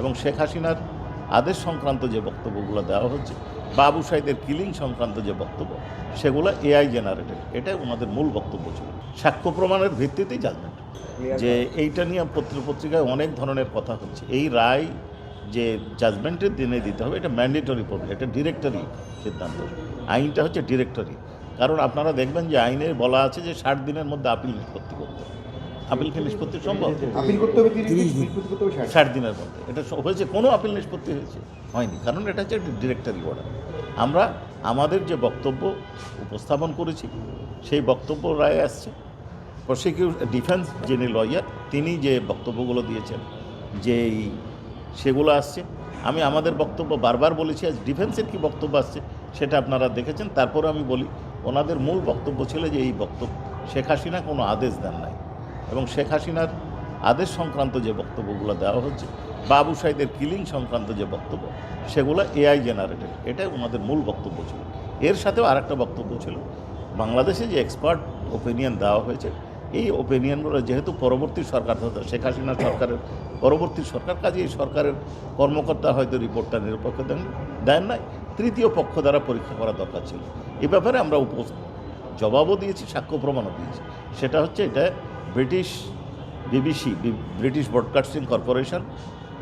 এবং শেখ হাসিনার আদেশ সংক্রান্ত যে বক্তব্যগুলো দেওয়া হচ্ছে বা আবু সাইদের কিলিং সংক্রান্ত যে বক্তব্য সেগুলো এআই জেনারেটেড, এটাই ওনাদের মূল বক্তব্য ছিল। সাক্ষ্য প্রমাণের ভিত্তিতেই জাজমেন্ট, যে এইটা নিয়ে পত্রিকায় অনেক ধরনের কথা হচ্ছে। এই রায় যে জাজমেন্টের দিনে দিতে হবে এটা ম্যান্ডেটরি পড়বে, এটা ডিরেক্টরি সিদ্ধান্ত। আইনটা হচ্ছে ডিরেক্টরি, কারণ আপনারা দেখবেন যে আইনে বলা আছে যে 60 দিনের মধ্যে আপিল নিষ্পত্তি করতে হবে। আপিল কি নিষ্পত্তি সম্ভব? আপিল করতে হবে 30 দিন, নিষ্পত্তি করতে হবে 60 দিনের মধ্যে। এটা হয়েছে? কোনো আপিল নিষ্পত্তি হয়েছে? হয়নি, কারণ এটা হচ্ছে ডিরেক্টরি অর্ডার। আমরা আমাদের যে বক্তব্য উপস্থাপন করেছি সেই বক্তব্য রায় আসছে। ডিফেন্স যিনি লয়ার তিনি যে বক্তব্যগুলো দিয়েছেন যেই সেগুলো আসছে। আমি আমাদের বক্তব্য বারবার বলেছি, আজ ডিফেন্সের কী বক্তব্য আসছে সেটা আপনারা দেখেছেন। তারপরে আমি বলি, ওনাদের মূল বক্তব্য ছিল যে এই বক্তব্য শেখ হাসিনা কোনো আদেশ দেন নাই, এবং শেখ হাসিনার আদেশ সংক্রান্ত যে বক্তব্যগুলো দেওয়া হচ্ছে বা আবু সাইদের কিলিং সংক্রান্ত যে বক্তব্য সেগুলো এআই জেনারেটেড, এটাই ওনাদের মূল বক্তব্য ছিল। এর সাথেও আরেকটা বক্তব্য ছিল, বাংলাদেশে যে এক্সপার্ট ওপিনিয়ন দেওয়া হয়েছে এই ওপিনিয়নগুলো যেহেতু পরবর্তী সরকার, শেখ হাসিনা সরকারের পরবর্তী সরকার, কাজে এই সরকারের কর্মকর্তা হয়তো রিপোর্টটা নিরপেক্ষ দেন নাই, তৃতীয় পক্ষ দ্বারা পরীক্ষা করা দরকার ছিল। এ ব্যাপারে আমরা জবাবও দিয়েছি, সাক্ষ্য প্রমাণও দিয়েছি। সেটা হচ্ছে এটা British BBC, British broadcasting corporation,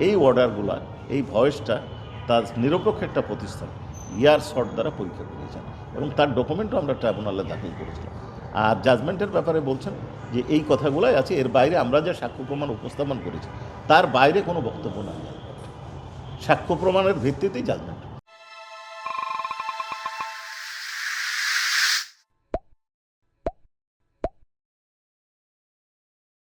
এই অর্ডারগুলা, এই ভয়েসটা তার নিরপেক্ষ একটা প্রতিষ্ঠান ইয়ার শর্ট দ্বারা পরীক্ষা করেছেন, এবং তার ডকুমেন্টও আমরা ট্রাইব্যুনালে দাখিল করেছিলাম। আর জাজমেন্টের ব্যাপারে বলছেন যে এই কথাগুলোই আছে, এর বাইরে আমরা যে সাক্ষ্য প্রমাণ উপস্থাপন করেছি তার বাইরে কোনো বক্তব্য না। সাক্ষ্য প্রমাণের ভিত্তিতেই জাজমেন্ট।